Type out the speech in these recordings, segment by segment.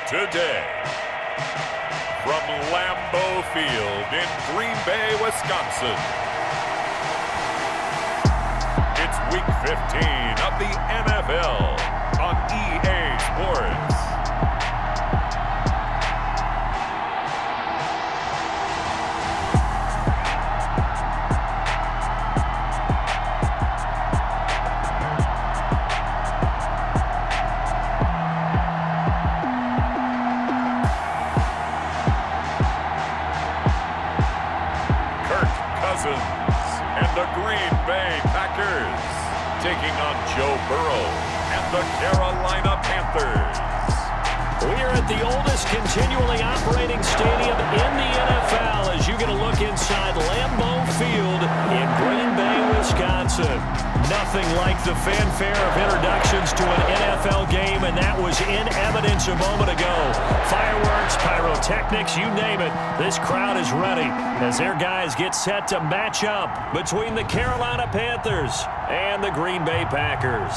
today. From Lambeau Field in Green Bay, Wisconsin. It's Week 15 of the NFL on EA Sports. And the Green Bay Packers taking on Joe Burrow and the Carolina Panthers. We are at the oldest continually operating stadium in the NFL as you get a look inside Lambeau Field in Green Bay, Wisconsin. Nothing like the fanfare of introductions to an NFL game, and that was in evidence a moment ago. Fireworks, pyrotechnics, you name it. This crowd is ready as their guys get set to match up between the Carolina Panthers and the Green Bay Packers.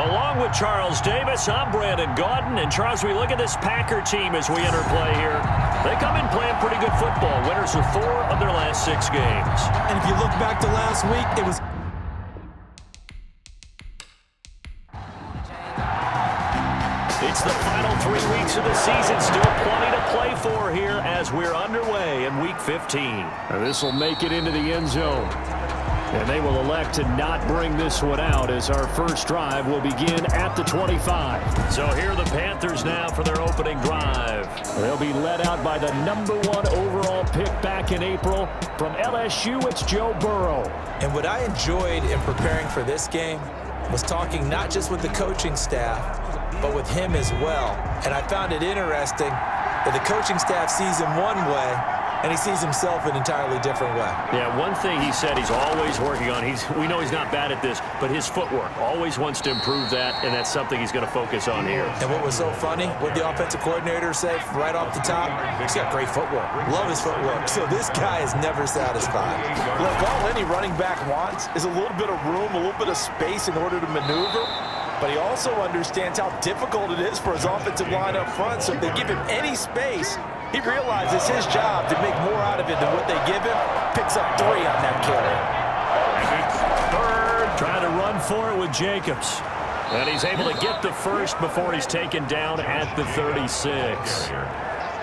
Along with Charles Davis, I'm Brandon Gaudin. And Charles, we look at this Packer team as we enter play here. They come in playing pretty good football. Winners of 4 of their last 6 games. And if you look back to last week, it was... It's the final 3 weeks of the season. Still plenty to play for here as we're underway in Week 15. This will make it into the end zone. And they will elect to not bring this one out as our first drive will begin at the 25. So here are the Panthers now for their opening drive. They'll be led out by the #1 overall pick back in April. From LSU, it's Joe Burrow. And what I enjoyed in preparing for this game was talking not just with the coaching staff, but with him as well. And I found it interesting that the coaching staff sees him one way, and he sees himself an entirely different way. Yeah, one thing he said he's always working on, we know he's not bad at this, but his footwork, always wants to improve that, and that's something he's going to focus on here. And what was so funny, what the offensive coordinator said right off the top, he's got great footwork. Love his footwork. So this guy is never satisfied. Look, all any running back wants is a little bit of room, a little bit of space in order to maneuver. But he also understands how difficult it is for his offensive line up front. So if they give him any space, he realizes his job to make more out of it than what they give him. Picks up 3 on that carry. And it's third. Trying to run for it with Jacobs. And he's able to get the first before he's taken down at the 36.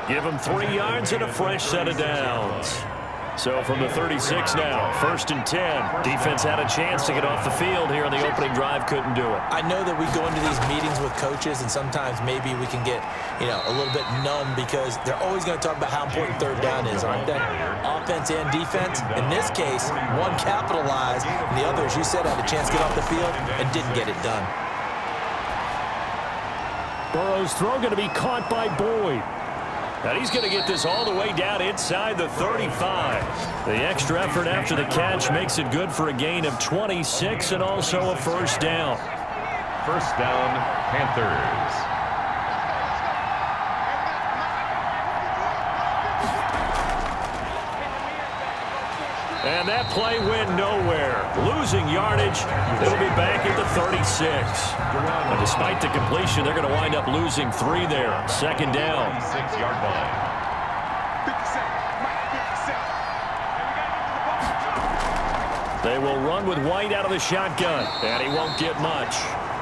Give him 3 yards and a fresh set of downs. So from the 36 now, 1st and 10. Defense had a chance to get off the field here on the opening drive, couldn't do it. I know that we go into these meetings with coaches, and sometimes maybe we can get, a little bit numb because they're always going to talk about how important 3rd down is, aren't they? Offense and defense. In this case, one capitalized, and the other, as you said, had a chance to get off the field and didn't get it done. Burrow's throw going to be caught by Boyd. And he's going to get this all the way down inside the 35. The extra effort after the catch makes it good for a gain of 26 and also a first down. First down, Panthers. And that play went nowhere. Losing yardage. It'll be back at the 36. And despite the completion, they're going to wind up losing 3 there. 2nd down. 6-yard line. They will run with White out of the shotgun. And he won't get much.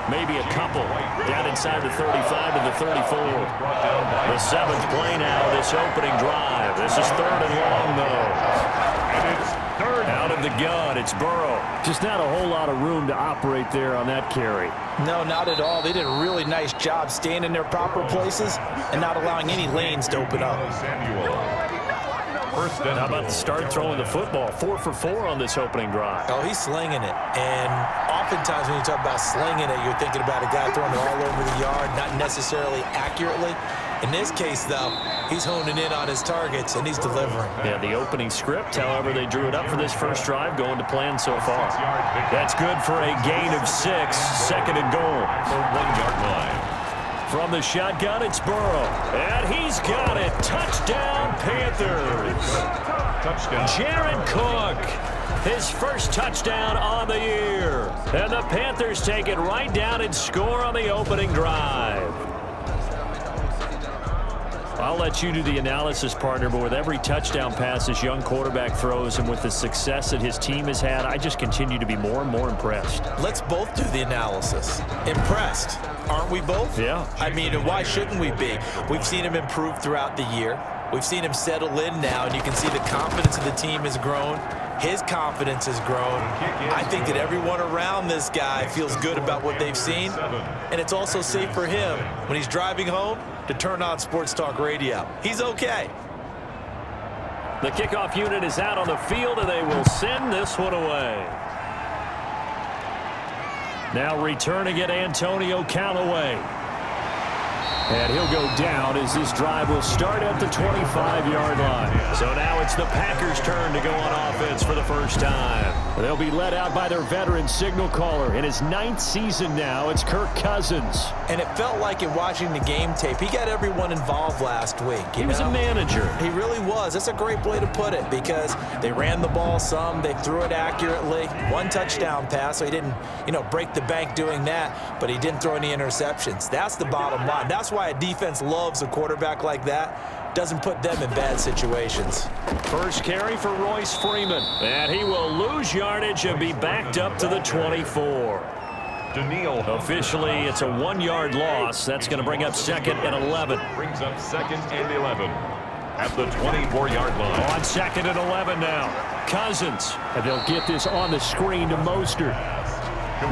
Maybe a couple. Down inside the 35 to the 34. The 7th play now, this opening drive. This is 3rd and long, though. And it's third. Out of the gun, it's Burrow. Just not a whole lot of room to operate there on that carry. No, not at all. They did a really nice job staying in their proper places and not allowing any lanes to open up. How about the start throwing the football? 4 for 4 on this opening drive. Oh, he's slinging it. And oftentimes when you talk about slinging it, you're thinking about a guy throwing it all over the yard, not necessarily accurately. In this case, though, he's honing in on his targets, and he's delivering. Yeah, the opening script, however, they drew it up for this first drive, going to plan so far. That's good for a gain of 6, 2nd and goal. 1-yard line. From the shotgun, it's Burrow. And he's got it. Touchdown, Panthers. Touchdown. Jared Cook his first touchdown on the year. And the Panthers take it right down and score on the opening drive. I'll let you do the analysis, partner, but with every touchdown pass this young quarterback throws and with the success that his team has had, I just continue to be more and more impressed. Let's both do the analysis. Impressed, aren't we both? Yeah. I mean, why shouldn't we be? We've seen him improve throughout the year. We've seen him settle in now, and you can see the confidence of the team has grown. His confidence has grown. I think that everyone around this guy feels good about what they've seen, and it's also safe for him when he's driving home to turn on Sports Talk Radio. He's okay. The kickoff unit is out on the field, and they will send this one away. Now returning it, Antonio Callaway. And he'll go down as this drive will start at the 25-yard line. So now it's the Packers' turn to go on offense for the first time. They'll be led out by their veteran signal caller. In his 9th season now, it's Kirk Cousins. And it felt like in watching the game tape, he got everyone involved last week. He was a manager. He really was. That's a great way to put it because they ran the ball some. They threw it accurately. 1 touchdown pass, so he didn't, break the bank doing that, but he didn't throw any interceptions. That's the bottom line. That's why a defense loves a quarterback like that. Doesn't put them in bad situations. First carry for Royce Freeman. And he will lose yardage and be backed up to the 24. Officially, it's a 1-yard loss. That's going to bring up 2nd and 11. Brings up 2nd and 11 at the 24-yard line. On 2nd and 11 now. Cousins. And they'll get this on the screen to Mostert.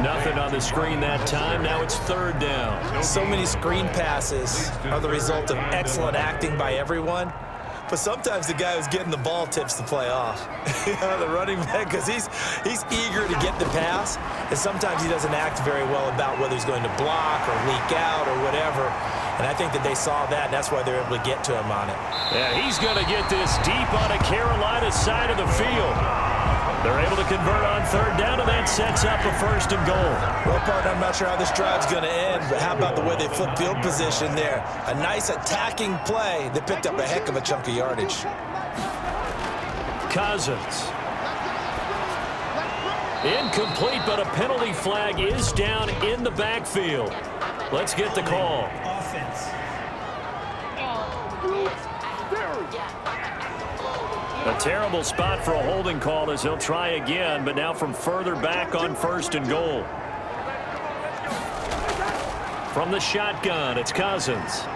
Nothing on the screen that time. Now it's 3rd down. So many screen passes are the result of excellent acting by everyone. But sometimes the guy who's getting the ball tips the play off. The running back, because he's eager to get the pass, and sometimes he doesn't act very well about whether he's going to block or leak out or whatever. And I think that they saw that, and that's why they're able to get to him on it. Yeah, he's going to get this deep on a Carolina side of the field. They're able to convert on 3rd down, and that sets up a 1st and goal. Well, partner, I'm not sure how this drive's going to end, but how about the way they flip field position there? A nice attacking play that picked up a heck of a chunk of yardage. Cousins. Incomplete, but a penalty flag is down in the backfield. Let's get the call. Offense. A terrible spot for a holding call as he'll try again, but now from further back on 1st and goal. From the shotgun, it's Cousins.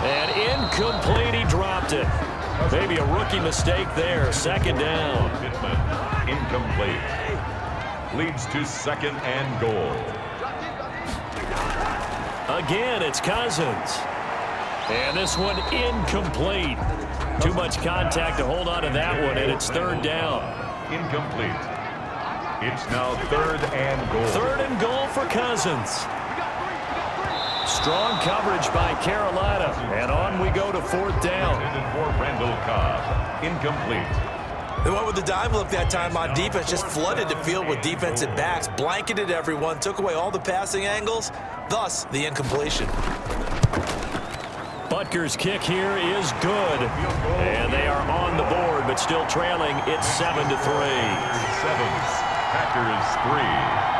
And incomplete, he dropped it. Maybe a rookie mistake there, 2nd down. Incomplete. Leads to 2nd and goal. Again, it's Cousins. And this one incomplete. Too much contact to hold on to that one, and it's 3rd down. Incomplete. It's now 3rd and goal. 3rd and goal for Cousins. Strong coverage by Carolina, and on we go to 4th down. For Randall Cobb. Incomplete. They went with the dime look that time on defense, just flooded the field with defensive backs, blanketed everyone, took away all the passing angles, thus the incompletion. Butker's kick here is good, and they are on the board, but still trailing. It's 7-3. 7. Packers 3.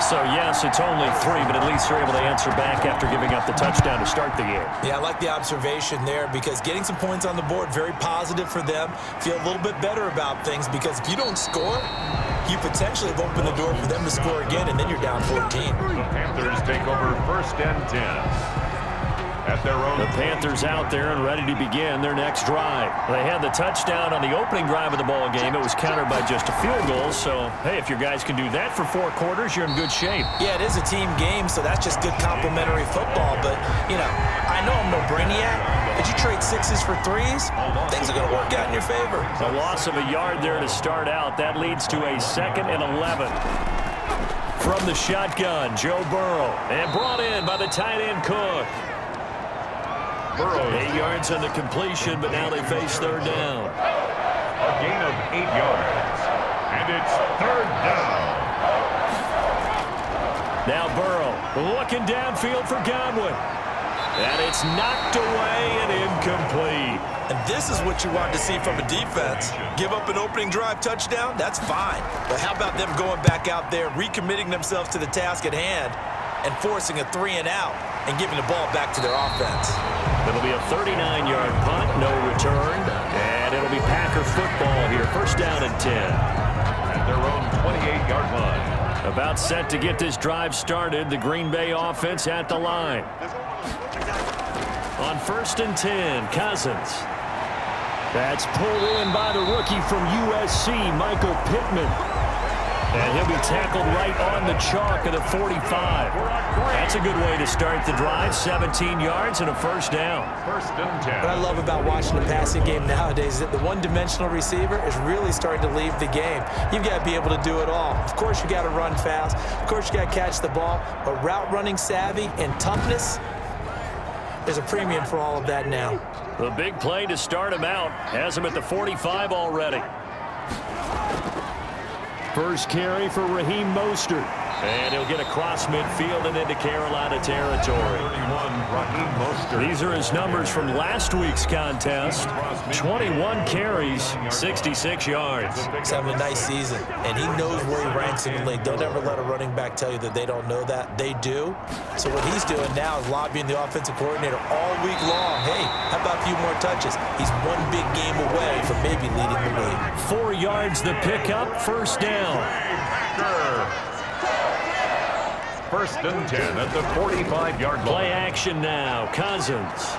So, yes, it's only 3, but at least they're able to answer back after giving up the touchdown to start the game. Yeah, I like the observation there because getting some points on the board, very positive for them. Feel a little bit better about things because if you don't score, you potentially have opened the door for them to score again, and then you're down 14. The Panthers take over 1st and 10. At their own. The Panthers out there and ready to begin their next drive. They had the touchdown on the opening drive of the ball game. It was countered by just a field goal. So, hey, if your guys can do that for 4 quarters, you're in good shape. Yeah, it is a team game, so that's just good complimentary football. But, I know I'm no brainiac, but you trade 6s for 3s, things are going to work out in your favor. A loss of a yard there to start out. That leads to a 2nd and 11. From the shotgun, Joe Burrow. And brought in by the tight end Cook. Burrow. 8 yards on the completion, but now they face 3rd down. A gain of 8 yards. And it's 3rd down. Now Burrow looking downfield for Godwin. And it's knocked away and incomplete. And this is what you want to see from a defense. Give up an opening drive touchdown, that's fine. But how about them going back out there, recommitting themselves to the task at hand, and forcing a 3-and-out and giving the ball back to their offense. It'll be a 39-yard punt, no return, and it'll be Packer football here. First down and 10. At their own 28-yard line. About set to get this drive started, the Green Bay offense at the line. On first and 10, Cousins. That's pulled in by the rookie from USC, Michael Pittman. And he'll be tackled right on the chalk of the 45. That's a good way to start the drive. 17 yards and a first down. First and 10. What I love about watching the passing game nowadays is that the one-dimensional receiver is really starting to leave the game. You've got to be able to do it all. Of course, you got to run fast. Of course, you got to catch the ball. But route running savvy and toughness, there's a premium for all of that now. The big play to start him out has him at the 45 already. First carry for Raheem Mostert. And he'll get across midfield and into Carolina territory. 31, Raheem Mostert. These are his numbers from last week's contest. 21 carries, 66 yards. He's having a nice season, and he knows where he ranks in the league. Don't ever let a running back tell you that they don't know that. They do. So what he's doing now is lobbying the offensive coordinator all week long. Hey, how about a few more touches? He's one big game away from maybe leading the league. 4 yards the pickup, first down. First and 10 at the 45-yard line. Play action now. Cousins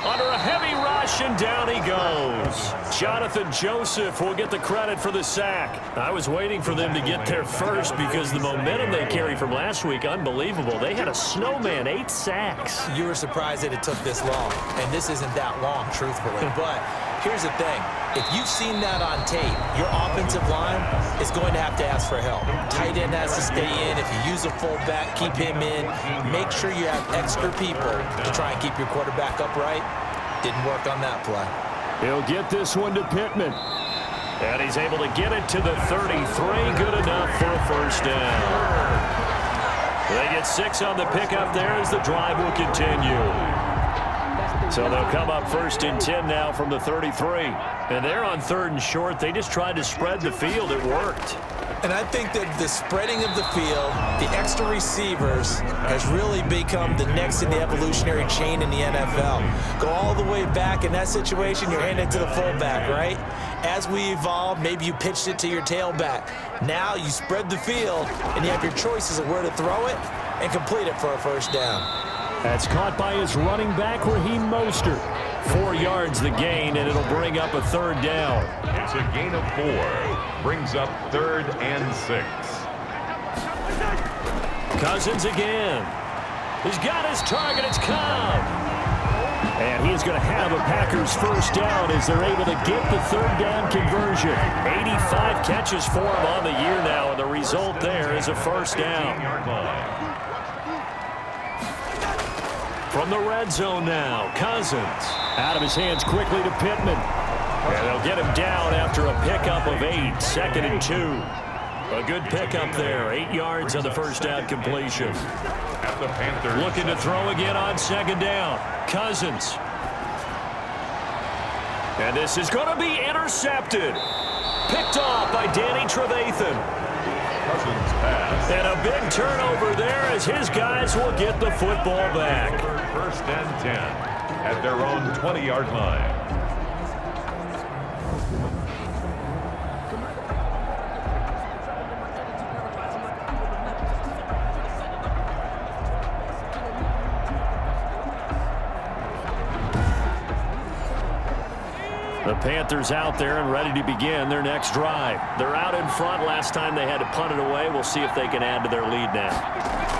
under a heavy rush, and down he goes. Jonathan Joseph will get the credit for the sack. I was waiting for them to get there first because the momentum they carried from last week, unbelievable. They had a snowman, 8 sacks. You were surprised that it took this long, and this isn't that long, truthfully. But here's the thing. If you've seen that on tape, your offensive line is going to have to ask for help. Tight end has to stay in. If you use a fullback, keep him in. Make sure you have extra people to try and keep your quarterback upright. Didn't work on that play. He'll get this one to Pittman. And he's able to get it to the 33. Good enough for a first down. They get 6 on the pickup there as the drive will continue. So they'll come up first and 10 now from the 33. And they're on 3rd and short. They just tried to spread the field. It worked. And I think that the spreading of the field, the extra receivers, has really become the next in the evolutionary chain in the NFL. Go all the way back in that situation, you're handing it to the fullback, right? As we evolve, maybe you pitched it to your tailback. Now you spread the field, and you have your choices of where to throw it and complete it for a first down. That's caught by his running back, Raheem Mostert. 4 yards the gain, and it'll bring up a 3rd down. It's a gain of 4. Brings up 3rd and 6. Cousins again. He's got his target. It's Cobb. And he's going to have a Packers first down as they're able to get the 3rd down conversion. 85 catches for him on the year now, and the result there is a first down. From the red zone now, Cousins. Out of his hands quickly to Pittman. And they'll get him down after a pickup of 8, 2nd and 2. A good pickup there, 8 yards on the first down completion. At the Panthers. Looking to throw again on 2nd down. Cousins. And this is going to be intercepted. Picked off by Danny Trevathan. Cousins pass. And a big turnover there as his guys will get the football back. First and 10 at their own 20-yard line. The Panthers out there and ready to begin their next drive. They're out in front. Last time they had to punt it away. We'll see if they can add to their lead now.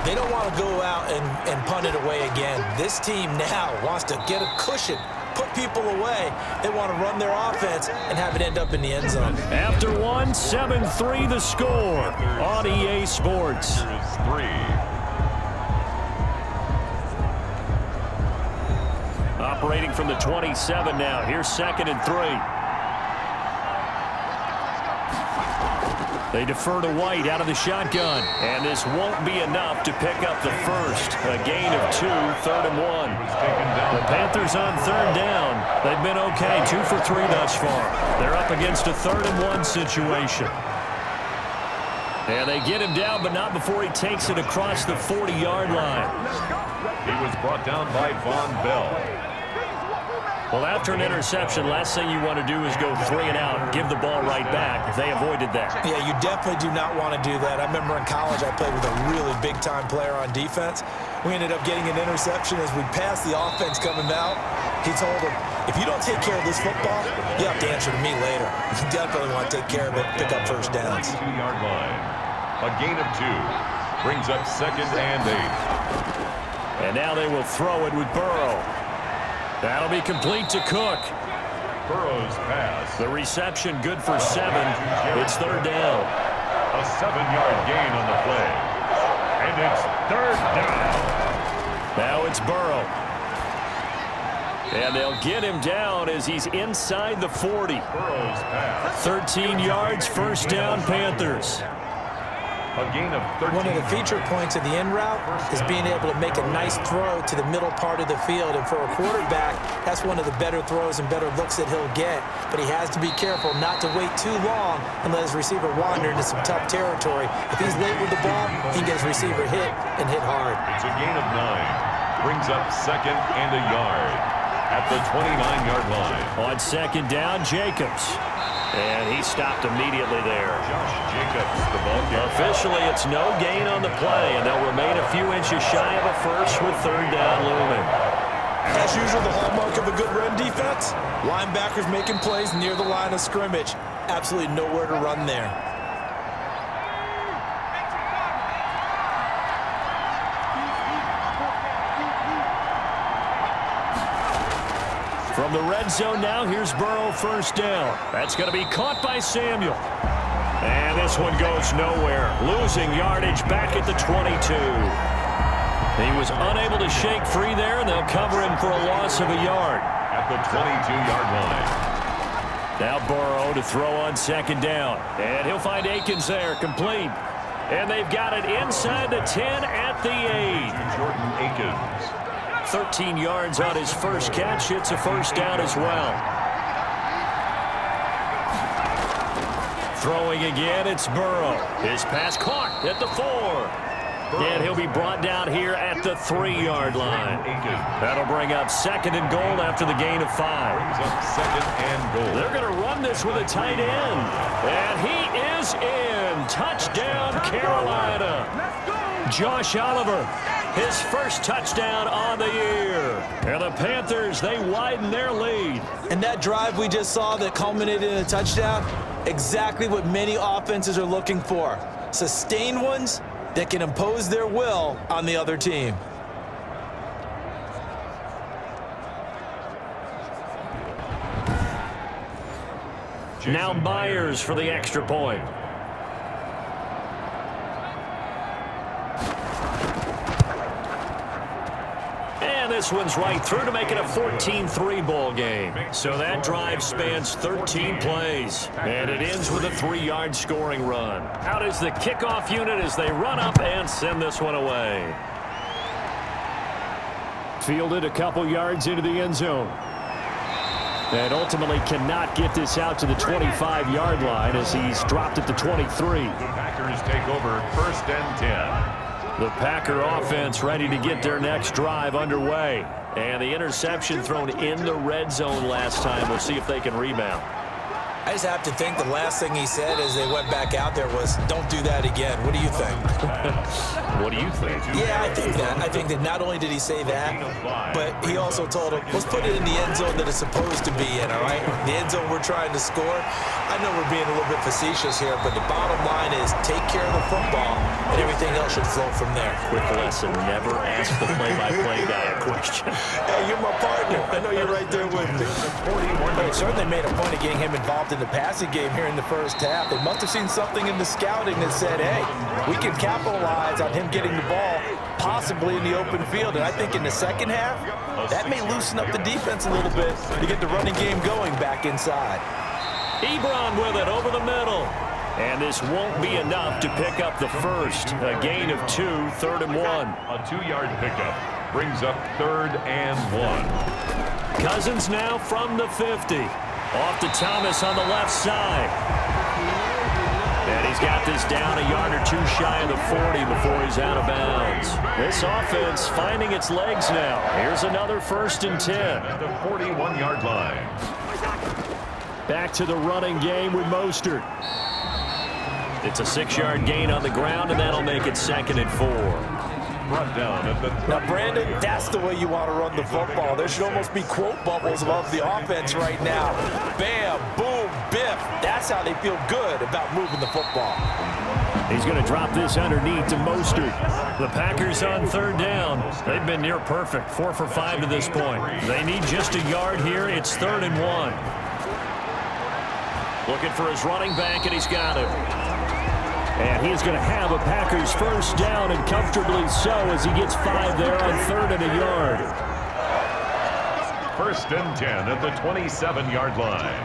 They don't want to go out and punt it away again. This team now wants to get a cushion, put people away. They want to run their offense and have it end up in the end zone. After one, 7-3 the score on EA Sports. Here is 3. Operating from the 27 now. Here's 2nd and 3. They defer to White out of the shotgun. And this won't be enough to pick up the first. A gain of 2, 3rd and 1. The Panthers on 3rd down. They've been okay, 2 for 3 thus far. They're up against a 3rd and 1 situation. And they get him down, but not before he takes it across the 40-yard line. He was brought down by Von Bell. Well, after an interception, last thing you want to do is go 3 and out and give the ball right back. They avoided that. Yeah, you definitely do not want to do that. I remember in college I played with a really big-time player on defense. We ended up getting an interception as we passed the offense coming out. He told him, if you don't take care of this football, you have to answer to me later. You definitely want to take care of it, pick up first downs. 22-yard line. A gain of 2. Brings up 2nd and 8. And now they will throw it with Burrow. That'll be complete to Cook. Burrow's pass. The reception good for 7. It's 3rd down. A 7-yard gain on the play. And it's 3rd down. Now it's Burrow. And they'll get him down as he's inside the 40. Burrow's pass. 13 yards, 1st down, Panthers. A gain of 13. One of the feature points of the in route is being able to make a nice throw to the middle part of the field. And for a quarterback, that's one of the better throws and better looks that he'll get. But he has to be careful not to wait too long and let his receiver wander into some tough territory. If he's late with the ball, he can get his receiver hit and hit hard. It's a gain of 9. Brings up 2nd and a yard at the 29-yard line. On 2nd down, Jacobs. And he stopped immediately there. Josh Jacobs, the ball carrier. Officially, it's no gain on the play, and they'll remain a few inches shy of a first with 3rd down looming. As usual, the hallmark of a good run defense, linebackers making plays near the line of scrimmage. Absolutely nowhere to run there. From the red zone now, here's Burrow, 1st down. That's going to be caught by Samuel. And this one goes nowhere. Losing yardage back at the 22. He was unable to shake free there, and they'll cover him for a loss of a yard. At the 22-yard line. Now Burrow to throw on 2nd down. And he'll find Akins there, complete. And they've got it inside the 10 at the 8. Jordan Akins. 13 yards on his first catch. It's a 1st down as well. Throwing again, it's Burrow. His pass caught at the 4. And he'll be brought down here at the 3-yard line. That'll bring up 2nd and goal after the gain of 5. Brings up 2nd and goal. They're going to run this with a tight end. And he is in. Touchdown, Carolina. Josh Oliver, his first touchdown on the year. And the Panthers, they widen their lead. And that drive we just saw that culminated in a touchdown, exactly what many offenses are looking for. Sustained ones that can impose their will on the other team. Now Myers for the extra point. And this one's right through to make it a 14-3 ball game. So that drive spans 13 plays. And it ends with a 3-yard scoring run. Out is the kickoff unit as they run up and send this one away. Fielded a couple yards into the end zone. And ultimately cannot get this out to the 25-yard line as he's dropped at the 23. The Packers take over 1st and 10. The Packer offense ready to get their next drive underway. And the interception thrown in the red zone last time. We'll see if they can rebound. I just have to think the last thing he said as they went back out there was, don't do that again. What do you think? What do you think? Yeah, I think that. I think that not only did he say that, but he also told him, let's put it in the end zone that it's supposed to be in, all right? The end zone we're trying to score. I know we're being a little bit facetious here, but the bottom line is take care of the football, and everything else should flow from there. Quick lesson, never ask the play-by-play guy a question. Hey, you're my partner. I know you're right there with me. They certainly made a point of getting him involved in the passing game here in the first half. They must have seen something in the scouting that said, hey, we can capitalize on him getting the ball possibly in the open field. And I think in the second half, that may loosen up the defense a little bit to get the running game going back inside. Ebron with it over the middle. And this won't be enough to pick up the first. A gain of 2, 3rd and 1. A 2-yard pickup brings up 3rd and 1. Cousins now from the 50. Off to Thomas on the left side. And he's got this down a yard or 2 shy of the 40 before he's out of bounds. This offense finding its legs now. Here's another 1st and 10. At the 41-yard line. Back to the running game with Mostert. It's a 6-yard gain on the ground, and that'll make it 2nd and 4. Brought down at the Now, Brandon, that's the way you want to run the football. There should almost be quote bubbles above the offense right now. Bam, boom, biff. That's how they feel good about moving the football. He's going to drop this underneath to Mostert. The Packers on 3rd down. They've been near perfect, 4 for 5 to this point. They need just a yard here. It's 3rd and 1. Looking for his running back, and he's got him. And he's going to have a Packers 1st down, and comfortably so, as he gets 5 there on 3rd and a yard. 1st and 10 at the 27-yard line.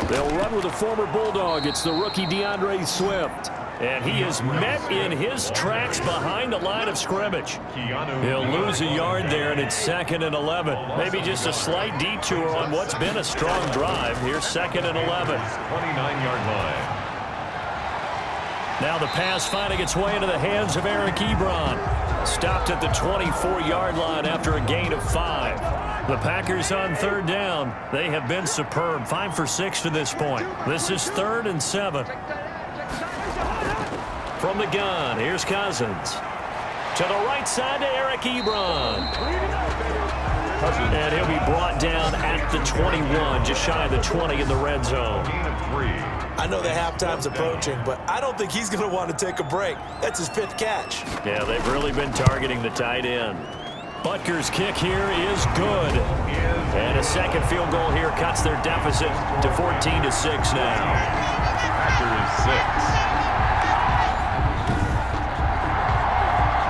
They'll run with a former Bulldog. It's the rookie DeAndre Swift. And he is met in his tracks behind the line of scrimmage. He'll lose a yard there, and it's 2nd and 11. Maybe just a slight detour on what's been a strong drive. Here's 2nd and 11. 29-yard line. Now the pass finding its way into the hands of Eric Ebron. Stopped at the 24-yard line after a gain of 5. The Packers on 3rd down. They have been superb. 5 for 6 to this point. This is 3rd and 7. From the gun, here's Cousins. To the right side to Eric Ebron. And he'll be brought down at the 21, just shy of the 20 in the red zone. I know the halftime's approaching, but I don't think he's going to want to take a break. That's his 5th catch. Yeah, they've really been targeting the tight end. Butker's kick here is good. And a 2nd field goal here cuts their deficit to 14-6 now. Packers 6.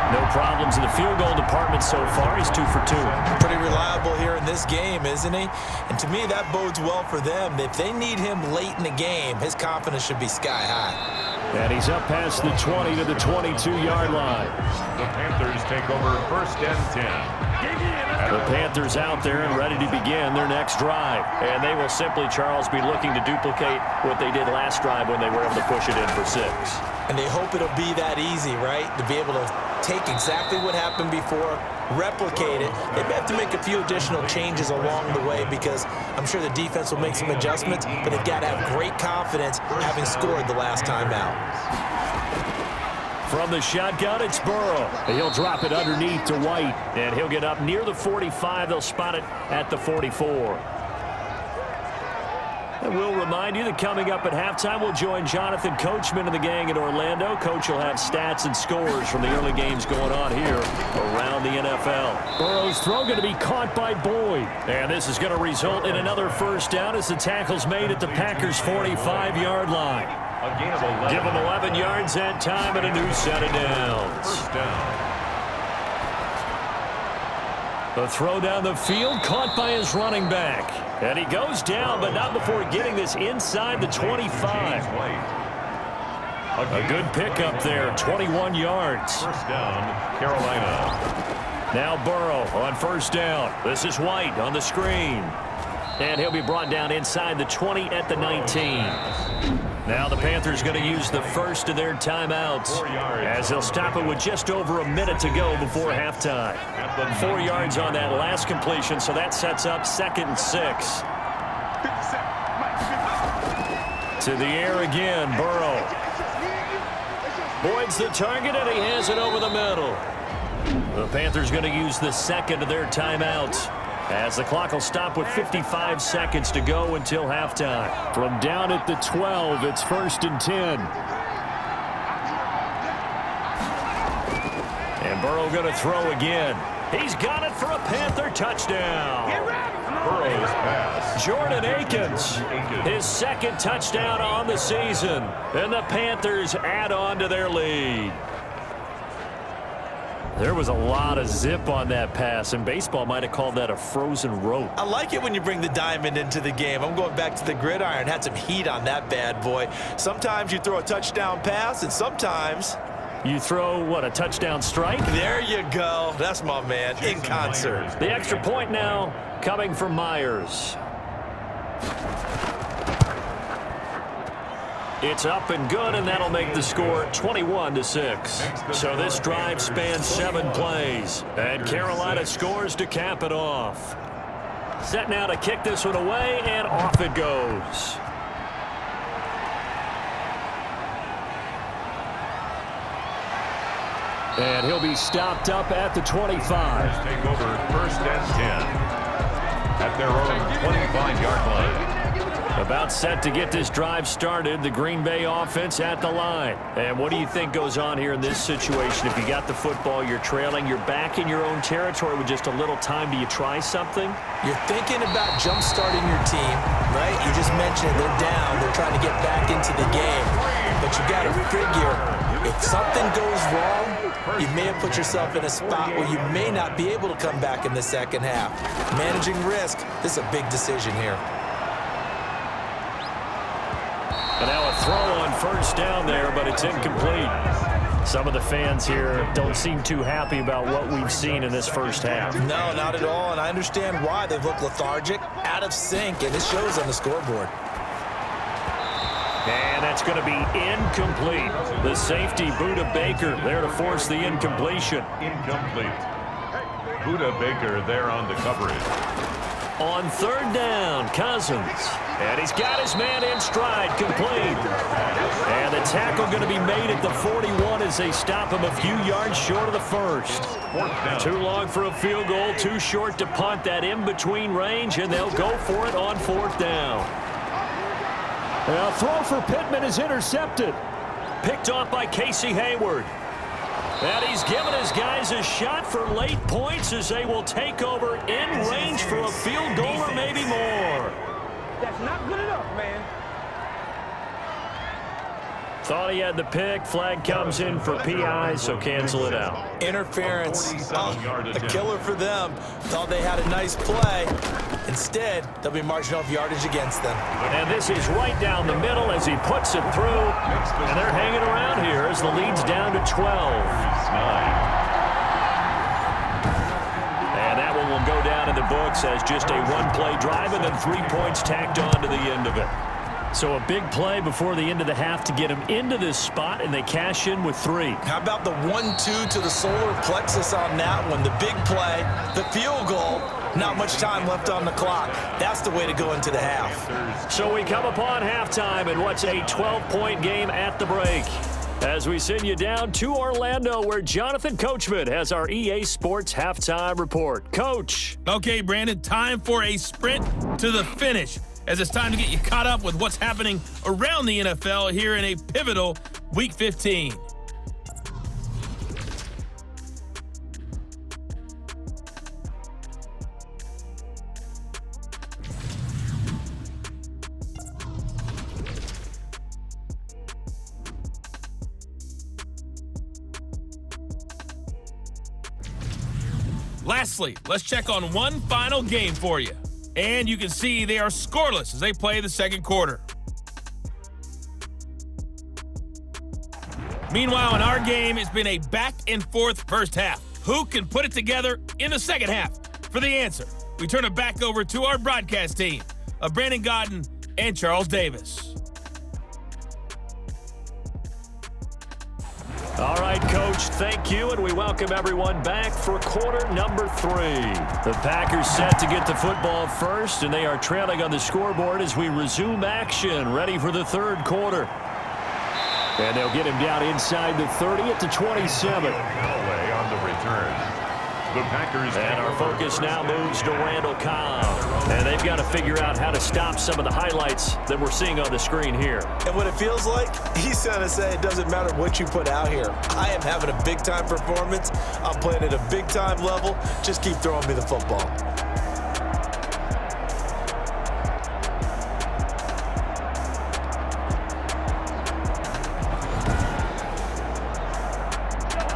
No problems in the field goal department so far. He's 2 for 2. Pretty reliable here in this game, isn't he? And to me, that bodes well for them. If they need him late in the game, his confidence should be sky high. And he's up past the 20 to the 22-yard line. The Panthers take over 1st and 10. The Panthers out there and ready to begin their next drive. And they will simply, Charles, be looking to duplicate what they did last drive when they were able to push it in for 6. And they hope it'll be that easy, right? To be able to take exactly what happened before, replicate it. They may have to make a few additional changes along the way because I'm sure the defense will make some adjustments, but they've got to have great confidence having scored the last time out. From the shotgun, it's Burrow. He'll drop it underneath to White, and he'll get up near the 45. They'll spot it at the 44. And we'll remind you that coming up at halftime, we'll join Jonathan Coachman and the gang in Orlando. Coach will have stats and scores from the early games going on here around the NFL. Burrow's throw going to be caught by Boyd. And this is going to result in another 1st down as the tackle's made at the Packers' 45-yard line. A gain of 11. Give them 11 yards that time and a new set of downs. 1st down. The throw down the field, caught by his running back. And he goes down, but not before getting this inside the 25. A good pickup there, 21 yards. 1st down, Carolina. Now Burrow on 1st down. This is White on the screen. And he'll be brought down inside the 20 at the 19. Now the Panthers going to use the first of their timeouts as they'll stop it with just over a minute to go before halftime. 4 yards on that last completion, so that sets up 2nd and 6. To the air again, Burrow. Boyd's the target, and he has it over the middle. The Panthers going to use the 2nd of their timeouts as the clock will stop with 55 seconds to go until halftime. From down at the 12, it's 1st and 10. And Burrow going to throw again. He's got it for a Panther touchdown. Burrow's pass. Jordan Akins, his 2nd touchdown on the season. And the Panthers add on to their lead. There was a lot of zip on that pass, and baseball might have called that a frozen rope. I like it when you bring the diamond into the game. I'm going back to the gridiron. Had some heat on that bad boy. Sometimes you throw a touchdown pass, and sometimes you throw, what, a touchdown strike? There you go. That's my man, in concert. The extra point now coming from Myers. It's up and good, and that'll make the score 21-6. So this drive spans 7 plays, and Carolina scores to cap it off. Set now to kick this one away, and off it goes. And he'll be stopped up at the 25. Take over 1st and 10 at their own 25-yard line. About set to get this drive started, the Green Bay offense at the line. And what do you think goes on here in this situation? If you got the football, you're trailing, you're back in your own territory with just a little time. Do you try something? You're thinking about jump-starting your team, right? You just mentioned it. They're down. They're trying to get back into the game. But you got to figure, if something goes wrong, you may have put yourself in a spot where you may not be able to come back in the second half. Managing risk, this is a big decision here. And now a throw on 1st down there, but it's incomplete. Some of the fans here don't seem too happy about what we've seen in this first half. No, not at all, and I understand why. They've looked lethargic, out of sync, and it shows on the scoreboard. And that's going to be incomplete. The safety, Buda Baker, there to force the incompletion. Incomplete. Buda Baker there on the coverage. On 3rd down, Cousins. And he's got his man in stride, complete. And the tackle going to be made at the 41 as they stop him a few yards short of the 1st. Too long for a field goal, too short to punt, that in-between range, and they'll go for it on 4th down. A throw for Pittman is intercepted. Picked off by Casey Hayward. And he's given his guys a shot for late points as they will take over in range for a field goal or maybe more. That's not good enough, man. Thought he had the pick. Flag comes in for PI, so cancel it out. Interference. A killer for them. Thought they had a nice play. Instead, they'll be marching off yardage against them. And this is right down the middle as he puts it through. And they're hanging around here as the lead's down to 12. And that one will go down in the books as just a 1-play drive and then 3 points tacked on to the end of it. So a big play before the end of the half to get him into this spot, and they cash in with 3. How about the 1-2 to the solar plexus on that one? The big play, the field goal, not much time left on the clock. That's the way to go into the half. So we come upon halftime in what's a 12-point game at the break. As we send you down to Orlando, where Jonathan Coachman has our EA Sports Halftime Report. Coach. Okay, Brandon, time for a sprint to the finish, as it's time to get you caught up with what's happening around the NFL here in a pivotal Week 15. Lastly, let's check on one final game for you. And you can see they are scoreless as they play the second quarter. Meanwhile, in our game, it's been a back-and-forth first half. Who can put it together in the second half? For the answer, we turn it back over to our broadcast team of Brandon Godden and Charles Davis. All right, Coach, thank you, and we welcome everyone back for quarter number 3. The Packers set to get the football first, and they are trailing on the scoreboard as we resume action, ready for the third quarter. And they'll get him down inside the 30 at the 27. Galloway on the return. The Packers. And our focus now moves to Randall Cobb. And they've got to figure out how to stop some of the highlights that we're seeing on the screen here. And what it feels like, he's going to say it doesn't matter what you put out here. I am having a big-time performance. I'm playing at a big-time level. Just keep throwing me the football.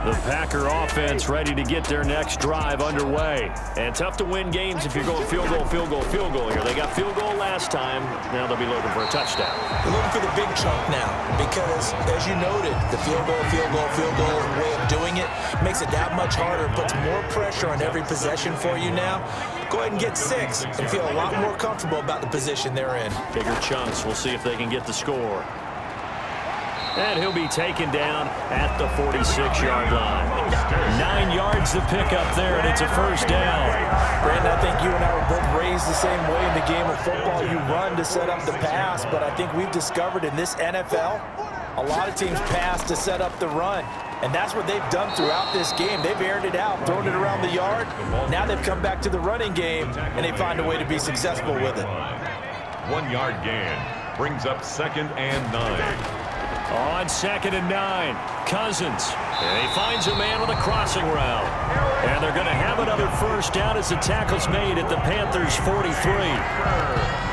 The Packer offense ready to get their next drive underway. And tough to win games if you're going field goal, field goal, field goal here. They got field goal last time. Now they'll be looking for a touchdown. They're looking for the big chunk now because, as you noted, the field goal way of doing it makes it that much harder, puts more pressure on every possession for you now. Go ahead and get 6 and feel a lot more comfortable about the position they're in. Bigger chunks. We'll see if they can get the score. And he'll be taken down at the 46-yard line. 9 yards to pick up there, and it's a first down. Brandon, I think you and I were both raised the same way in the game of football. You run to set up the pass, but I think we've discovered in this NFL, a lot of teams pass to set up the run. And that's what they've done throughout this game. They've aired it out, thrown it around the yard. Now they've come back to the running game, and they find a way to be successful with it. 1 yard gain brings up 2nd and 9. On 2nd and 9, Cousins. And he finds a man with a crossing route. And they're going to have another first down as the tackle's made at the Panthers' 43.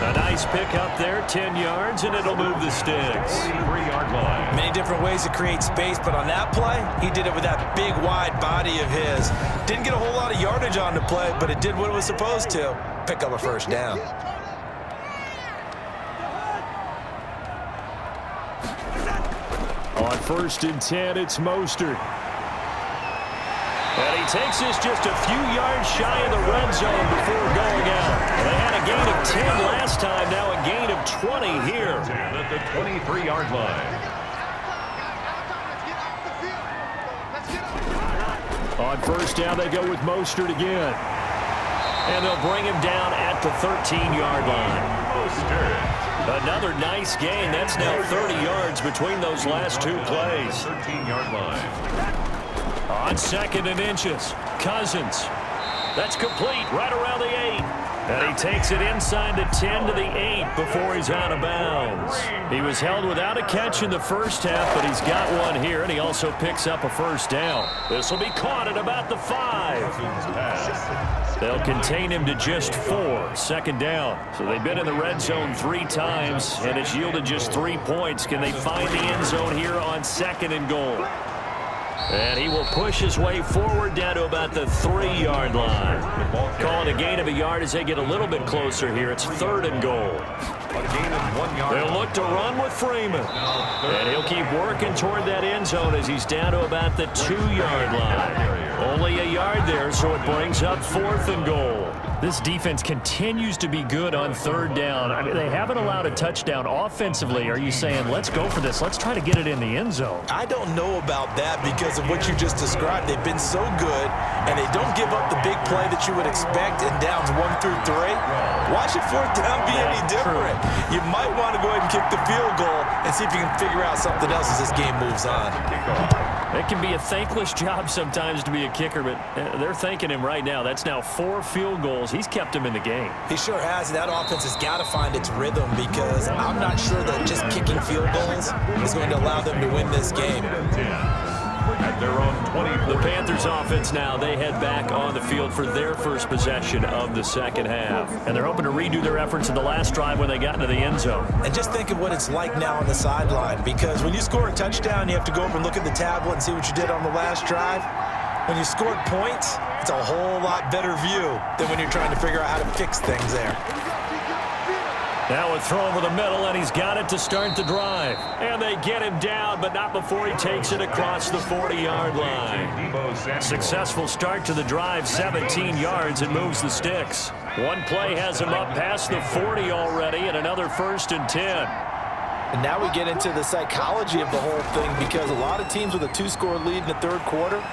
A nice pickup there, 10 yards, and it'll move the sticks. 3-yard line. Many different ways to create space, but on that play, he did it with that big, wide body of his. Didn't get a whole lot of yardage on the play, but it did what it was supposed to, pick up a first down. On 1st and 10, it's Mostert. And he takes this just a few yards shy of the red zone before going out. They had a gain of 10 last time, now a gain of 20 here. At the 23-yard line. On 1st down, they go with Mostert again. And they'll bring him down at the 13-yard line. Mostert. Another nice gain. That's now 30 yards between those last 2 plays. 13-yard line. On 2nd and inches, Cousins. That's complete right around the 8. And he takes it inside the 10 to the 8 before he's out of bounds. He was held without a catch in the first half, but he's got one here, and he also picks up a first down. This will be caught at about the 5. They'll contain him to just 4, 2nd down. So they've been in the red zone 3 times, and it's yielded just 3 points. Can they find the end zone here on 2nd and goal? And he will push his way forward down to about the 3-yard line. Calling a gain of a yard as they get a little bit closer here. It's 3rd and goal. They'll look to run with Freeman. And he'll keep working toward that end zone as he's down to about the 2-yard line. Only a yard there, so it brings up 4th and goal. This defense continues to be good on 3rd down. I mean, they haven't allowed a touchdown offensively. Are you saying, let's go for this? Let's try to get it in the end zone. I don't know about that because of what you just described. They've been so good, and they don't give up the big play that you would expect in downs 1 through 3. Why should 4th down be any different? You might want to go ahead and kick the field goal and see if you can figure out something else as this game moves on. It can be a thankless job sometimes to be a kicker, but they're thanking him right now. That's now 4 field goals. He's kept him in the game. He sure has. That offense has got to find its rhythm because I'm not sure that just kicking field goals is going to allow them to win this game. At their own 20. The Panthers offense now, they head back on the field for their first possession of the 2nd half. And they're hoping to redo their efforts in the last drive when they got into the end zone. And just think of what it's like now on the sideline, because when you score a touchdown, you have to go up and look at the tablet and see what you did on the last drive. When you scored points, it's a whole lot better view than when you're trying to figure out how to fix things there. Now a throw over the middle, and he's got it to start the drive. And they get him down, but not before he takes it across the 40-yard line. Successful start to the drive, 17 yards, and moves the sticks. One play has him up past the 40 already, and another 1st and 10. And now we get into the psychology of the whole thing, because a lot of teams with a 2-score lead in the 3rd quarter,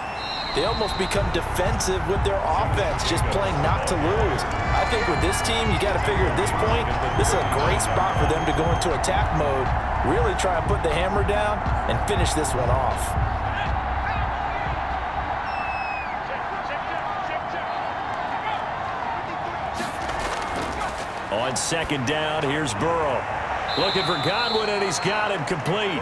they almost become defensive with their offense, just playing not to lose. I think with this team, you got to figure at this point, this is a great spot for them to go into attack mode, really try and put the hammer down and finish this one off. On 2nd down, here's Burrow. Looking for Godwin, and he's got him complete.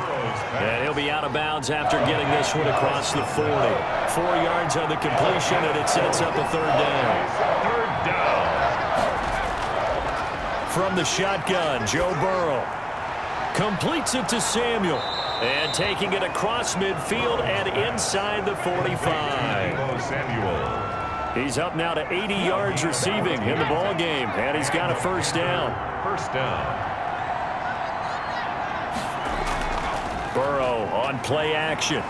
And he'll be out of bounds after getting this one across the 40. 4 yards on the completion, and it sets up a 3rd down. 3rd down. From the shotgun, Joe Burrow completes it to Samuel. And taking it across midfield and inside the 45. He's up now to 80 yards receiving in the ball game, and he's got a first down. First down. Burrow on play action.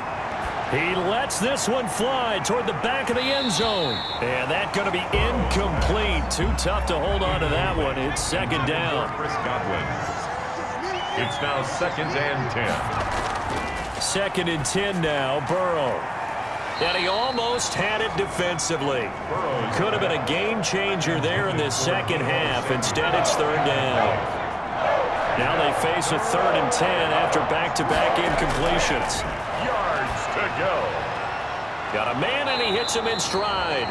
He lets this one fly toward the back of the end zone. And that's going to be incomplete. Too tough to hold on to that one. It's second down. Chris Godwin. It's now 2nd and 10. 2nd and 10 now, Burrow. And he almost had it defensively. Could have been a game changer there in this second half. Instead, it's 3rd down. Now they face a 3rd and 10 after back-to-back incompletions. Yards to go. Got a man, and he hits him in stride.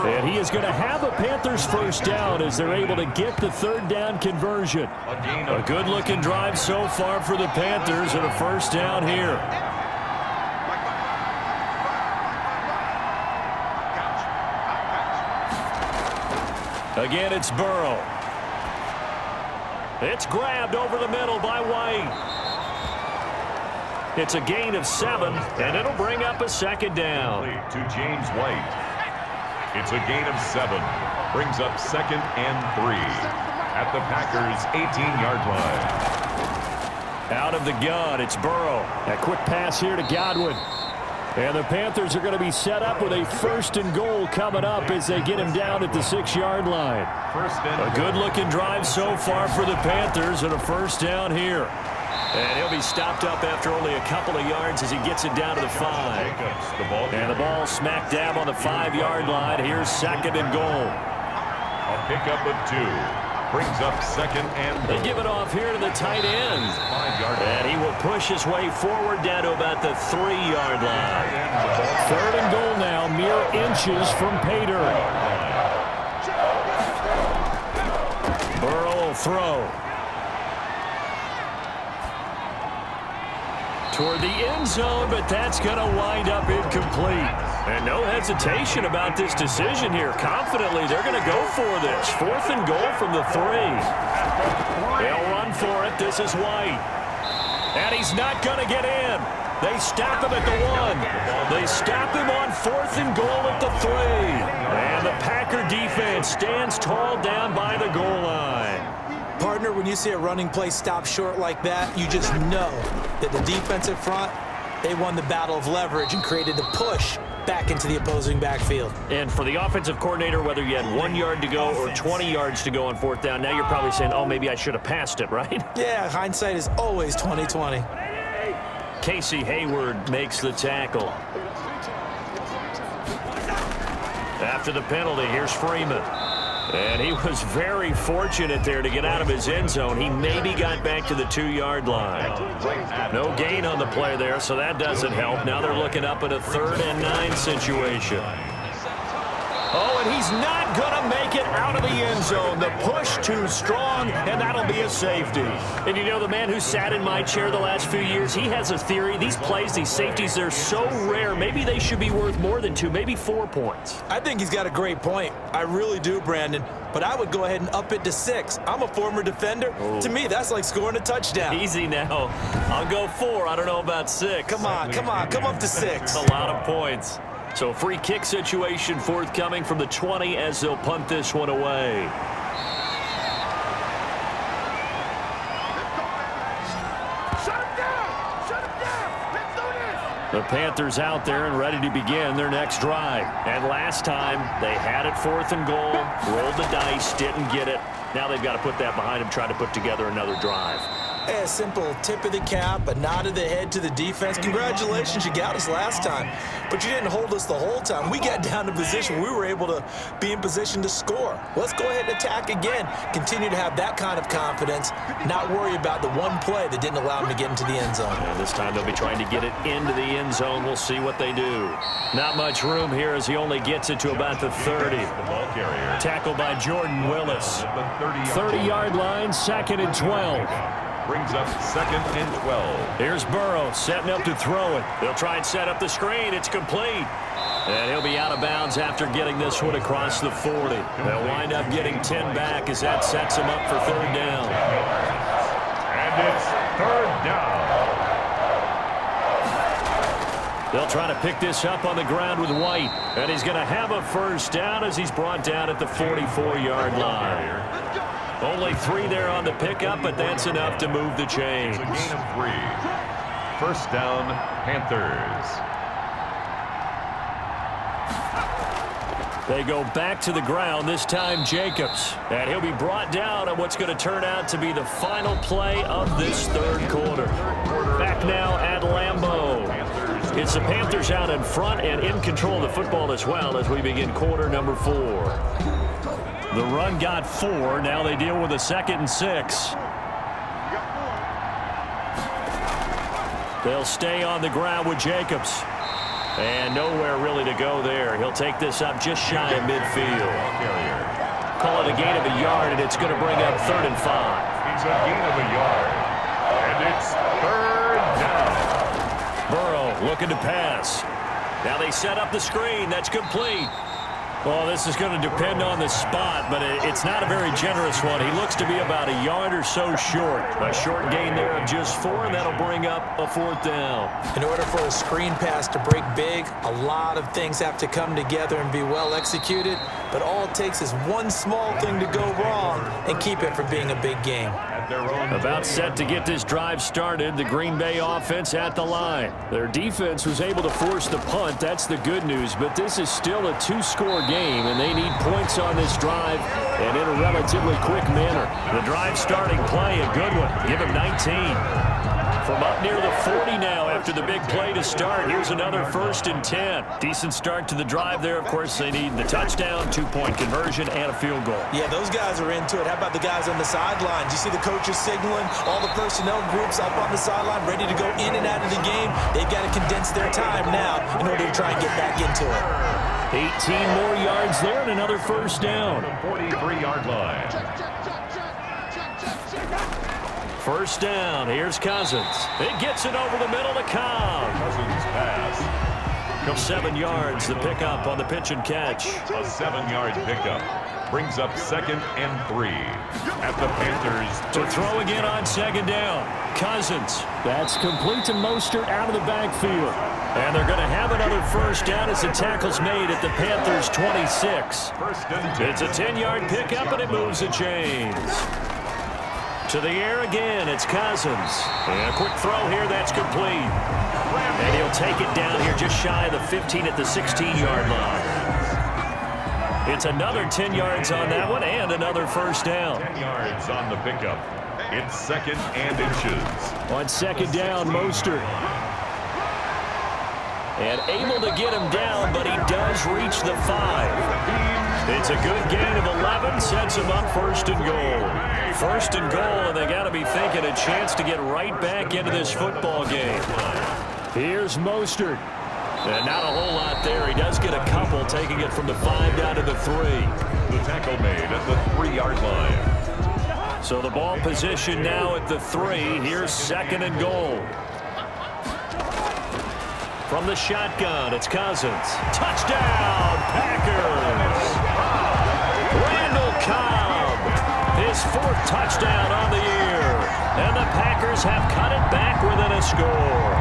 And he is going to have a Panthers first down as they're able to get the 3rd down conversion. A good-looking drive so far for the Panthers, and a first down here. Again, it's Burrow. It's grabbed over the middle by White. It's a gain of 7, and it'll bring up a second down. To James White. It's a gain of 7. Brings up 2nd and 3 at the Packers' 18-yard line. Out of the gun, it's Burrow. A quick pass here to Godwin. And the Panthers are going to be set up with a 1st and goal coming up as they get him down at the 6-yard line. A good-looking drive so far for the Panthers, and a first down here. And he'll be stopped up after only a couple of yards as he gets it down to the 5. And the ball smack dab on the 5-yard line. Here's 2nd and goal. A pickup of 2. Brings up 2nd and They give it off here to the tight end. And he will push his way forward down to about the 3-yard line. 3rd and goal now, mere inches from Pater. Burrow will throw. Toward the end zone, but that's going to wind up incomplete. And no hesitation about this decision here. Confidently, they're going to go for this. 4th and goal from the 3. They'll run for it. This is White. And he's not going to get in. They stop him at the 1. They stop him on 4th and goal at the 3. And the Packer defense stands tall down by the goal line. Partner, when you see a running play stop short like that, you just know that the defensive front, they won the battle of leverage and created the push back into the opposing backfield. And for the offensive coordinator, whether you had 1 yard to go or 20 yards to go on 4th down, now you're probably saying, oh, maybe I should have passed it, right? Yeah, hindsight is always 20/20. Casey Hayward makes the tackle. After the penalty, here's Freeman. And he was very fortunate there to get out of his end zone. He maybe got back to the 2-yard line. No gain on the play there, so that doesn't help. Now they're looking up at a 3rd and 9 situation. Oh, and he's not going to make it out of the end zone. The push too strong, and that'll be a safety. And you know, the man who sat in my chair the last few years, he has a theory. These plays, these safeties, they're so rare. Maybe they should be worth more than 2, maybe 4 points. I think he's got a great point. I really do, Brandon. But I would go ahead and up it to 6. I'm a former defender. To me, that's like scoring a touchdown. Easy now. I'll go 4. I don't know about 6. Come on. Come up to 6. A lot of points. So a free kick situation forthcoming from the 20 as they'll punt this one away. The Panthers out there and ready to begin their next drive. And last time, they had it 4th and goal, rolled the dice, didn't get it. Now they've got to put that behind them, try to put together another drive. A simple tip of the cap, a nod of the head to the defense. Congratulations, you got us last time. But you didn't hold us the whole time. We got down to position. We were able to be in position to score. Let's go ahead and attack again. Continue to have that kind of confidence. Not worry about the one play that didn't allow them to get into the end zone. And this time they'll be trying to get it into the end zone. We'll see what they do. Not much room here as he only gets it to about the 30. Tackled by Jordan Willis. 30-yard line, 2nd and 12. Brings up 2nd and 12. Here's Burrow setting up to throw it. They'll try and set up the screen. It's complete. And he'll be out of bounds after getting this one across the 40. They'll wind up getting 10 back as that sets him up for 3rd down. And it's 3rd down. They'll try to pick this up on the ground with White. And he's going to have a first down as he's brought down at the 44-yard line. Only 3 there on the pickup, but that's enough to move the chains. It's a gain of 3. First down, Panthers. They go back to the ground, this time Jacobs. And he'll be brought down on what's going to turn out to be the final play of this third quarter. Back now at Lambeau. It's the Panthers out in front and in control of the football as well as we begin quarter number 4. The run got 4. Now they deal with a 2nd and 6. They'll stay on the ground with Jacobs. And nowhere really to go there. He'll take this up just shy of midfield. Call it a gain of a yard, and it's going to bring up 3rd and 5. It's a gain of a yard. And it's 3rd down. Burrow looking to pass. Now they set up the screen. That's complete. Well, this is going to depend on the spot, but it's not a very generous one. He looks to be about a yard or so short. A short gain there of just 4, and that'll bring up a 4th down. In order for a screen pass to break big, a lot of things have to come together and be well executed, but all it takes is one small thing to go wrong and keep it from being a big game. About set to get this drive started, the Green Bay offense at the line. Their defense was able to force the punt. That's the good news, but this is still a 2-score game, and they need points on this drive and in a relatively quick manner. The drive starting play, a good one. Give him 19. From up near the 40 now after the big play to start. Here's another 1st and 10. Decent start to the drive there. Of course, they need the touchdown, 2-point conversion, and a field goal. Yeah, those guys are into it. How about the guys on the sideline? Do you see the coaches signaling? All the personnel groups up on the sideline ready to go in and out of the game. They've got to condense their time now in order to try and get back into it. 18 more yards there and another 1st down. 43-yard line. 1st down. Here's Cousins. It gets it over the middle to Cobb. Cousins pass. 7 yards, the pickup on the pitch and catch. A 7-yard pickup. Brings up 2nd and 3. At the Panthers. To throw again on 2nd down. Cousins. That's complete to Mostert out of the backfield. And they're going to have another 1st down as the tackle's made at the Panthers' 26. 1st and 10. It's a 10-yard pickup, and it moves the chains. To the air again, it's Cousins. And a quick throw here, that's complete. And he'll take it down here just shy of the 15 at the 16-yard line. It's another 10 yards on that one and another 1st down. 10 yards on the pickup. It's 2nd and inches. On 2nd down, Mostert. And able to get him down, but he does reach the 5. It's a good gain of 11, sets him up 1st and goal. 1st and goal, and they got to be thinking a chance to get right back into this football game. Here's Mostert. And not a whole lot there. He does get a couple, taking it from the 5 down to the 3. The tackle made at the 3-yard line. So the ball position now at the 3. Here's 2nd and goal. From the shotgun, it's Cousins. Touchdown, Packers! Randall Cobb, his 4th touchdown on the year. And the Packers have cut it back within a score.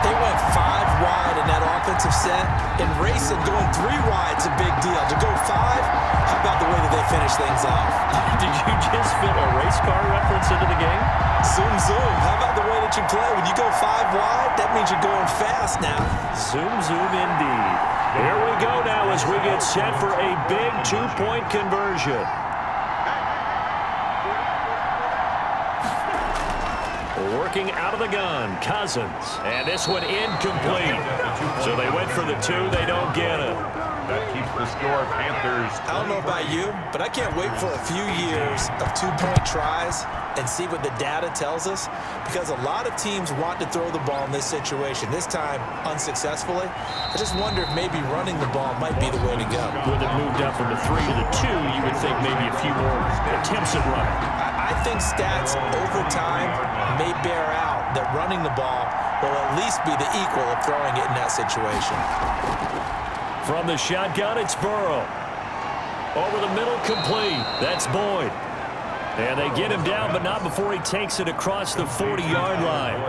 They went 5 wide in that offensive set, and racing going 3 wide's a big deal. To go 5, how about the way that they finish things off? Did you just fit a race car reference into the game? Zoom, zoom. How about the way that you play? When you go 5 wide, that means you're going fast now. Zoom, zoom indeed. Here we go now as we get set for a big 2-point conversion. Working out of the gun, Cousins. And this one incomplete. So they went for the 2, they don't get it. That keeps the score Panthers. I don't know about you, but I can't wait for a few years of 2-point tries and see what the data tells us, because a lot of teams want to throw the ball in this situation, this time unsuccessfully. I just wonder if maybe running the ball might be the way to go. With it moved up from the 3 to the 2, you would think maybe a few more attempts at running. I think stats over time may bear out that running the ball will at least be the equal of throwing it in that situation. From the shotgun, it's Burrow. Over the middle, complete. That's Boyd. And they get him down, but not before he takes it across the 40-yard line.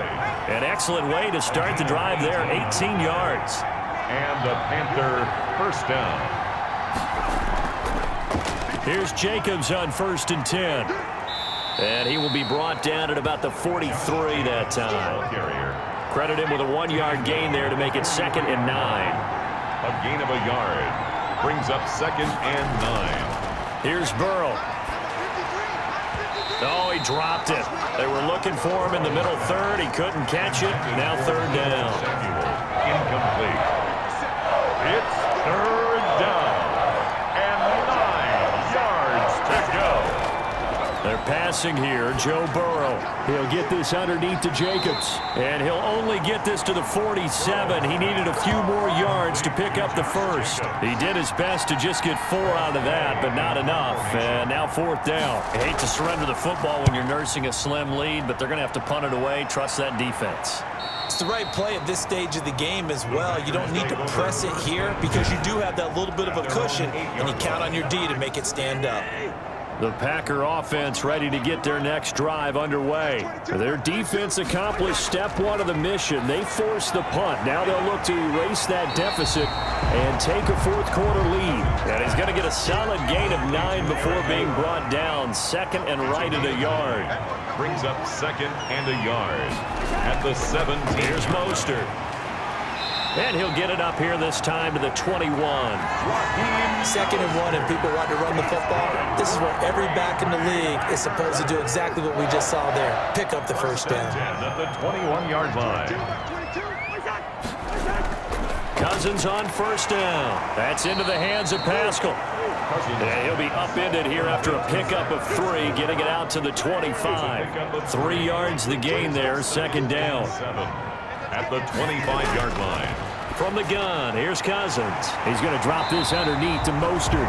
An excellent way to start the drive there, 18 yards. And a Panther first down. Here's Jacobs on 1st and 10. And he will be brought down at about the 43 that time. Credit him with a 1-yard gain there to make it 2nd and 9. A gain of a yard brings up 2nd and 9. Here's Burrow. Oh, he dropped it. They were looking for him in the middle third. He couldn't catch it. Now 3rd down. Incomplete. It's 3rd down. And 9 yards to go. They're passing here. Joe Burrow. He'll get this underneath to Jacobs. And he'll only get this to the 47. He needed a few more yards to pick up the first. He did his best to just get 4 out of that, but not enough. And now 4th down. I hate to surrender the football when you're nursing a slim lead, but they're going to have to punt it away. Trust that defense. It's the right play at this stage of the game as well. You don't need to press it here because you do have that little bit of a cushion, and you count on your D to make it stand up. The Packer offense ready to get their next drive underway. Their defense accomplished step 1 of the mission. They forced the punt. Now they'll look to erase that deficit and take a 4th quarter lead. And he's going to get a solid gain of 9 before being brought down. 2nd and right at a yard. Brings up 2nd and a yard. At the 17. Here's Mostert. And he'll get it up here this time to the 21. 2nd and 1, and people want to run the football. This is where every back in the league is supposed to do exactly what we just saw there. Pick up the first down. At the 21-yard line. Cousins on 1st down. That's into the hands of Pascal. And he'll be upended here after a pickup of 3, getting it out to the 25. 3 yards the gain there, 2nd down. At the 25-yard line. From the gun, here's Cousins. He's going to drop this underneath to Mostert.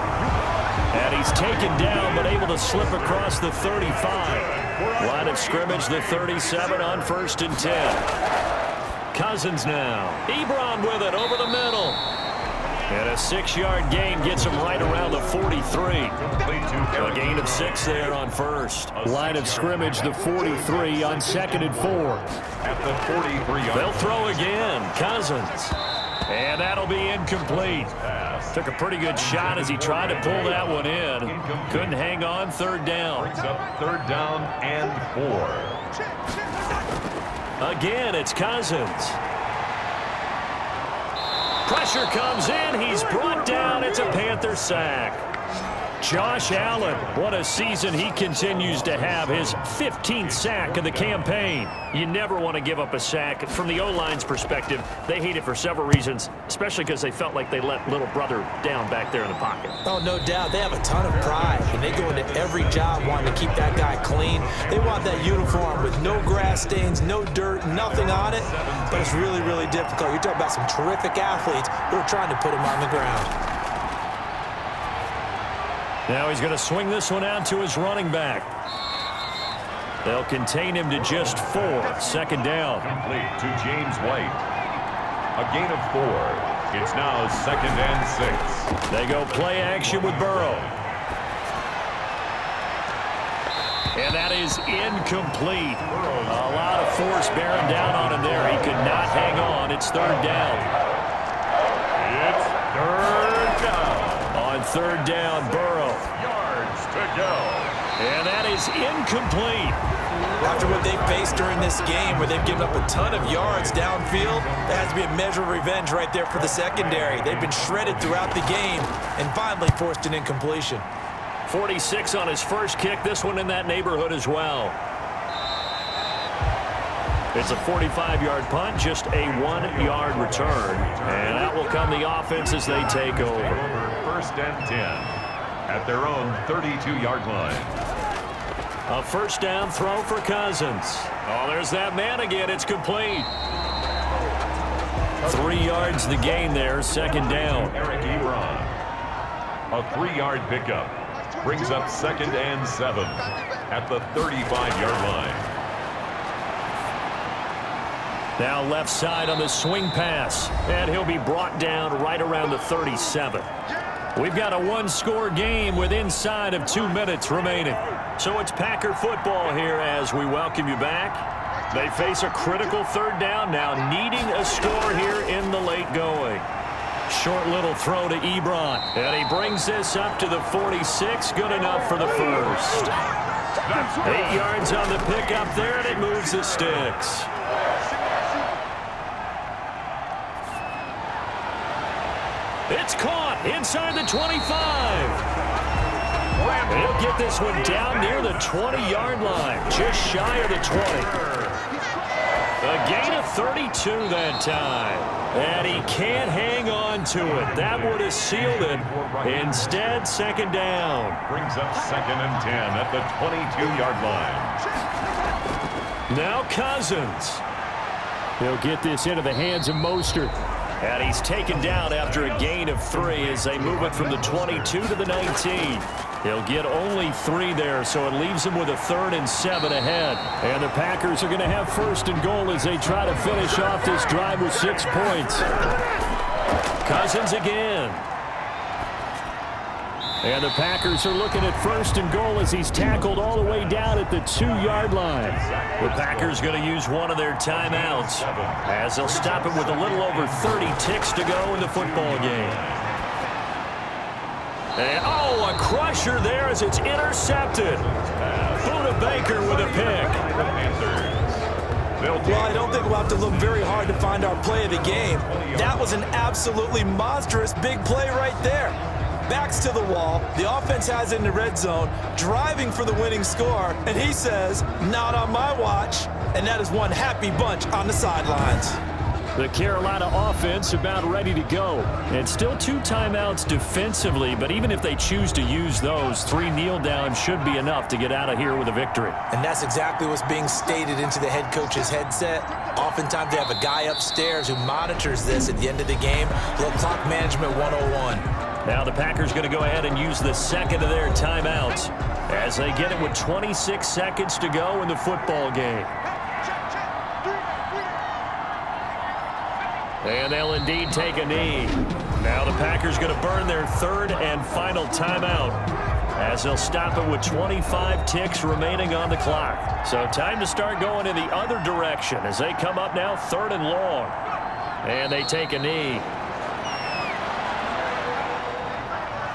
And he's taken down, but able to slip across the 35. Line of scrimmage, the 37 on 1st and 10. Cousins now. Ebron with it over the middle. And a 6-yard gain gets him right around the 43. A gain of 6 there on 1st. Line of scrimmage, the 43 on 2nd and 4. At the 43-yard. They'll throw again. Cousins. And that'll be incomplete. Took a pretty good shot as he tried to pull that one in. Couldn't hang on. 3rd down. Brings up 3rd down and 4. Again, it's Cousins. Pressure comes in. He's brought down. It's a Panther sack. Josh Allen, what a season he continues to have. His 15th sack of the campaign. You never want to give up a sack. From the O-line's perspective, they hate it for several reasons, especially because they felt like they let little brother down back there in the pocket. Oh, no doubt. They have a ton of pride, and they go into every job wanting to keep that guy clean. They want that uniform with no grass stains, no dirt, nothing on it, but it's really, really difficult. You're talking about some terrific athletes who are trying to put him on the ground. Now he's going to swing this one out to his running back. They'll contain him to just 4. 2nd down. Complete to James White. A gain of 4. It's now 2nd and 6. They go play action with Burrow. And that is incomplete. A lot of force bearing down on him there. He could not hang on. It's 3rd down. It's 3rd down. On 3rd down, Burrow. Yards to go. And that is incomplete. After what they faced during this game where they've given up a ton of yards downfield, that has to be a measure of revenge right there for the secondary. They've been shredded throughout the game and finally forced an incompletion. 46 on his first kick. This one in that neighborhood as well. It's a 45-yard punt, just a 1-yard return. And that will come the offense as they take over. 1st and 10 at their own 32-yard line. A 1st down throw for Cousins. Oh, there's that man again. It's complete. 3 yards the gain there, 2nd down. Eric Ebron. A 3-yard pickup. Brings up 2nd and 7 at the 35-yard line. Now left side on the swing pass. And he'll be brought down right around the 37. We've got a one-score game with inside of 2 minutes remaining. So it's Packer football here as we welcome you back. They face a critical third down now, needing a score here in the late going. Short little throw to Ebron, and he brings this up to the 46. Good enough for the first. 8 yards on the pickup there, and it moves the sticks. It's caught inside the 25. He'll get this one down near the 20-yard line, just shy of the 20. A gain of 32 that time, and he can't hang on to it. That would have sealed it. Instead, second down. Brings up 2nd and 10 at the 22-yard line. Now Cousins. He'll get this into the hands of Mostert. And he's taken down after a gain of 3 as they move it from the 22 to the 19. He'll get only 3 there, so it leaves him with a 3rd and 7 ahead. And the Packers are going to have 1st and goal as they try to finish off this drive with 6 points. Cousins again. And the Packers are looking at 1st and goal as he's tackled all the way down at the 2-yard line. The Packers going to use one of their timeouts as they'll stop it with a little over 30 ticks to go in the football game. And, oh, a crusher there as it's intercepted. Buda Baker with a pick. Well, I don't think we'll have to look very hard to find our play of the game. That was an absolutely monstrous big play right there. Backs to the wall, the offense has it in the red zone, driving for the winning score, and he says, not on my watch, and that is one happy bunch on the sidelines. The Carolina offense about ready to go. And still 2 timeouts defensively, but even if they choose to use those, 3 kneel downs should be enough to get out of here with a victory. And that's exactly what's being stated into the head coach's headset. Oftentimes they have a guy upstairs who monitors this at the end of the game. Little clock management 101. Now the Packers going to go ahead and use the 2nd of their timeouts as they get it with 26 seconds to go in the football game. And they'll indeed take a knee. Now the Packers going to burn their 3rd and final timeout as they'll stop it with 25 ticks remaining on the clock. So time to start going in the other direction as they come up now 3rd and long. And they take a knee.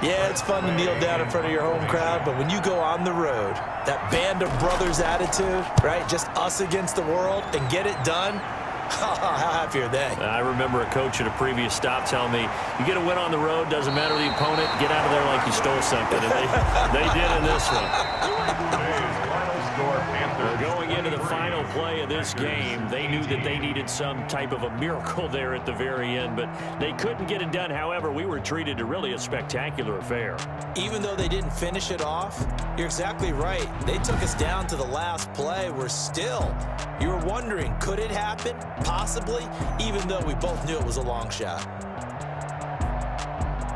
Yeah, it's fun to kneel down in front of your home crowd, but when you go on the road, that band of brothers attitude, right? Just us against the world and get it done. How happy are they? I remember a coach at a previous stop telling me, you get a win on the road, doesn't matter the opponent, get out of there like you stole something. And they did in this one. Going into the final play of this game, they knew that they needed some type of a miracle there at the very end, but they couldn't get it done. However, we were treated to really a spectacular affair. Even though they didn't finish it off, you're exactly right. They took us down to the last play. You were wondering, could it happen? Possibly, even though we both knew it was a long shot.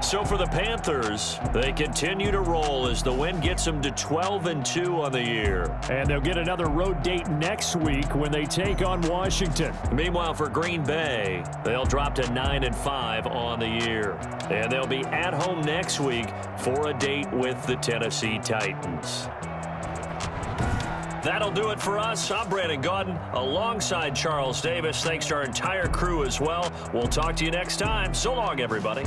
So for the Panthers, they continue to roll as the win gets them to 12-2 on the year. And they'll get another road date next week when they take on Washington. Meanwhile, for Green Bay, they'll drop to 9-5 on the year. And they'll be at home next week for a date with the Tennessee Titans. That'll do it for us. I'm Brandon Gaudin alongside Charles Davis. Thanks to our entire crew as well. We'll talk to you next time. So long, everybody.